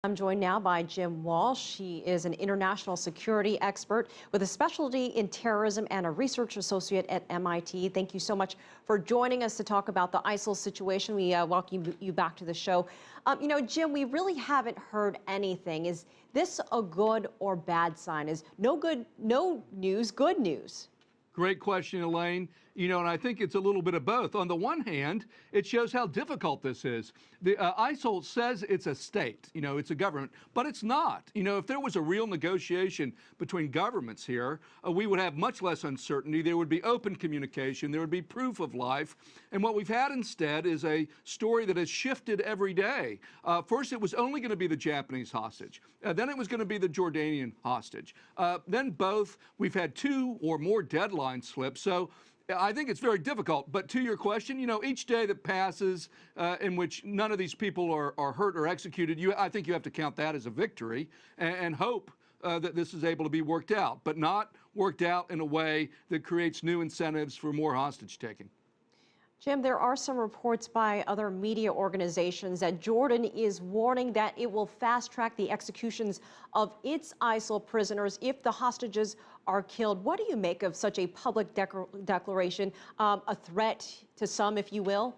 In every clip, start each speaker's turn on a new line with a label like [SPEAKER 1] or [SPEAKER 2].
[SPEAKER 1] I'm joined now by Jim Walsh. He is an international security expert with a specialty in terrorism and a research associate at MIT. Thank you so much for joining us to talk about the ISIL situation. We welcome you back to the show. Jim, we really haven't heard anything. Is this a good or bad sign? Is no news good news?
[SPEAKER 2] Great question, Elaine. And I think it's a little bit of both. On the one hand, it shows how difficult this is. The ISIL says it's a state, it's a government, but it's not. If there was a real negotiation between governments here, we would have much less uncertainty. There would be open communication. There would be proof of life. And what we've had instead is a story that has shifted every day. First, it was only going to be the Japanese hostage. Then it was going to be the Jordanian hostage. Then we've had 2 or more deadline slips. So I think it's very difficult. But to your question, each day that passes in which none of these people are hurt or executed, I think you have to count that as a victory and hope that this is able to be worked out, but not worked out in a way that creates new incentives for more hostage taking.
[SPEAKER 1] Jim, there are some reports by other media organizations that Jordan is warning that it will fast-track the executions of its ISIL prisoners if the hostages are killed. What do you make of such a public declaration, a threat to some, if you will?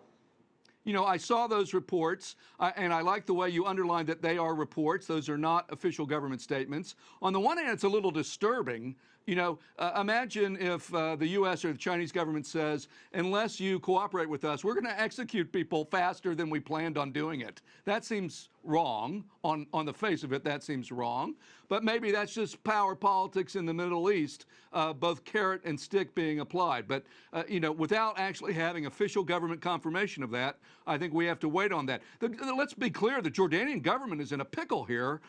[SPEAKER 2] I saw those reports, and I like the way you underlined that they are reports. Those are not official government statements. On the one hand, it's a little disturbing. Imagine if the U.S. or the Chinese government says, unless you cooperate with us, we're going to execute people faster than we planned on doing it. That seems wrong. On the face of it, that seems wrong. But maybe that's just power politics in the Middle East, both carrot and stick being applied. But, without actually having official government confirmation of that, I think we have to wait on that. Let's be clear, the Jordanian government is in a pickle here.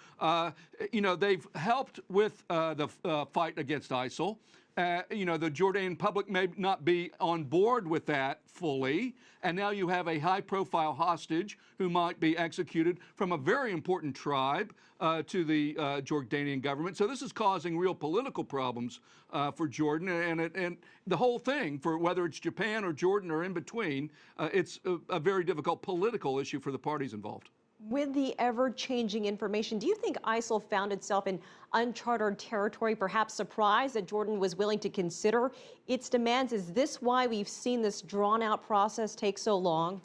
[SPEAKER 2] They've helped with the fight against ISIL. The Jordanian public may not be on board with that fully, and now you have a high-profile hostage who might be executed from a very important tribe to the Jordanian government. So this is causing real political problems for Jordan, and the whole thing, for whether it's Japan or Jordan or in between, it's a very difficult political issue for the parties involved.
[SPEAKER 1] With the ever-changing information, do you think ISIL found itself in uncharted territory, perhaps surprised that Jordan was willing to consider its demands? Is this why we've seen this drawn-out process take so long?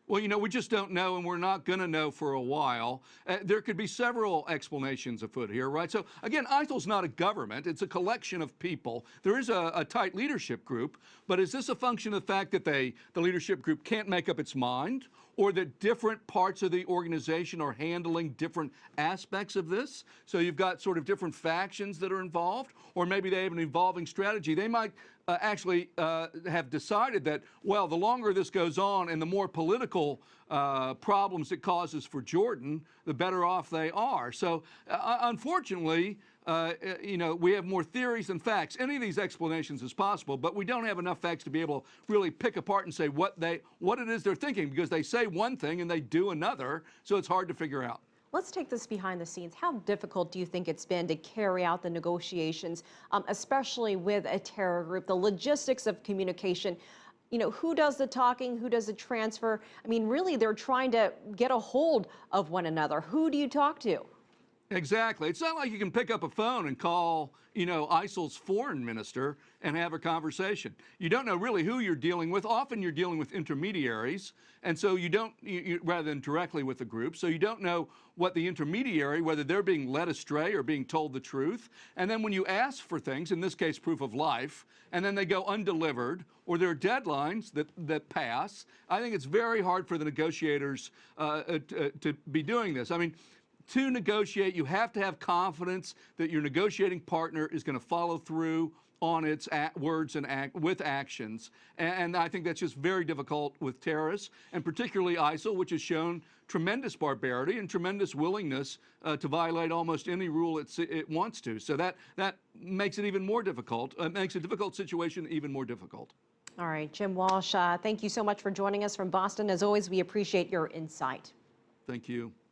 [SPEAKER 2] Well, we just don't know, and we're not going to know for a while. There could be several explanations afoot here, right? So, again, ISIL's not a government. It's a collection of people. There is a tight leadership group, but is this a function of the fact that the leadership group can't make up its mind, or that different parts of the organization are handling different aspects of this? So you've got sort of different factions that are involved, or maybe they have an evolving strategy. They might actually have decided that, well, the longer this goes on and the more political problems it causes for Jordan, the better off they are. So unfortunately, we have more theories than facts. Any of these explanations is possible, but we don't have enough facts to be able to really pick apart and say what it is they're thinking, because they say one thing and they do another, so it's hard to figure out.
[SPEAKER 1] Let's take this behind the scenes. How difficult do you think it's been to carry out the negotiations, especially with a terror group, the logistics of communication? Who does the talking? Who does the transfer? I mean, really, they're trying to get a hold of one another. Who do you talk to?
[SPEAKER 2] Exactly. It's not like you can pick up a phone and call, ISIL's foreign minister and have a conversation. You don't know really who you're dealing with. Often you're dealing with intermediaries, and so rather than directly with the group, so you don't know what the intermediary, whether they're being led astray or being told the truth. And then when you ask for things, in this case proof of life, and then they go undelivered, or there are deadlines that pass, I think it's very hard for the negotiators to be doing this. I mean, to negotiate, you have to have confidence that your negotiating partner is going to follow through on its words and with actions. And I think that's just very difficult with terrorists, and particularly ISIL, which has shown tremendous barbarity and tremendous willingness to violate almost any rule it wants to. So that makes it even more difficult, makes a difficult situation even more difficult.
[SPEAKER 1] All right, Jim Walsh, thank you so much for joining us from Boston. As always, we appreciate your insight.
[SPEAKER 2] Thank you.